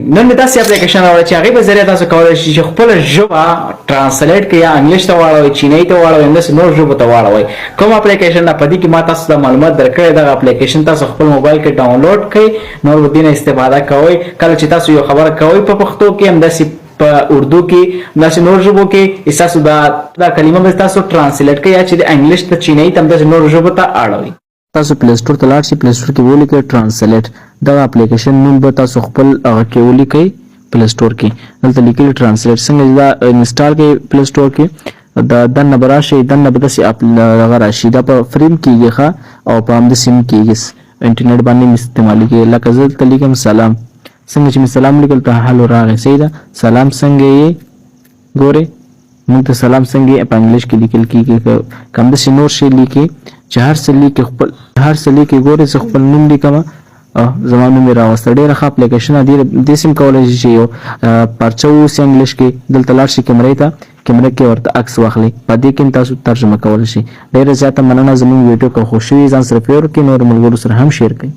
نن مې داسې اپلیکیشن راوړی چې هغې په ذریعه تاسو کولی شئ چې خپله ژبه ټرانسلیټ کړئ، یا انګلیش ته واړوئ، چینایي ته واړوئ، همداسې نور ژبو ته واړوئ. کوم اپلیکیشن ده په دې کې ما تاسو ته معلومات درکړی. دغه اپلیکیشن تاسو خپل موبایل کې ډاونلوډ کړئ، نور به دې نه استفاده کوئ. کله چې تاسو یو خبره کوئ په پښتو کې، همداسې په اردو کې، همداسې نور ژبو کې تاسو دا کلمه به تاسو ټرانسلیټ کړئ، یا چې د انګلیش ته چینایي ته همداسې نور ژبو ته اړوئ. تاسو پلی سټور ته لاړ شئ، پلی سټور کې ولیکئ ټرانسلیټ. دغه اپلیکیشن نوم به تاسو خپل هغه کې ولیکئ پلی سټور کې. دلته لیکلي ټرانسلیټ. څنګه دا انسټال کړئ پلی سټور کې، دا دننه به راشئ، دننه به داسې هغه راشي. دا په فري هم کېږي ښه، او په همداسې هم کېږي، انټرنیټ باندې هم استعمالېږي. لکه زه دلته لیکم سلام. څنګه چې مې سلام لیکل ته هلو راغی، صحیح ده. سلام څنګه یې ګورئ، موږ ته سلام څنګه یې په انګلیش کې لیکل کېږي. که همداسې نور شی لیکي چې هر څه لیکي، خپل هر څه لیکي. ګورئ زه خپل نوم لیکم، زما نوم یې راوسته. ډېره ښه اپلیکیشن ده. داسې هم کولی شئ چې یو پارچه واوسي انګلیش کې، دلته لاړ شئ کیمرې ته، کیمره کې ورته عکس واخلئ، په دې کې هم تاسو ترجمه کولی شئ. ډېره زیاته مننه. زموږ ویډیو که خوښ شوي ځان سره پیور کړئ، نورو ملګرو سره هم شیر کړئ.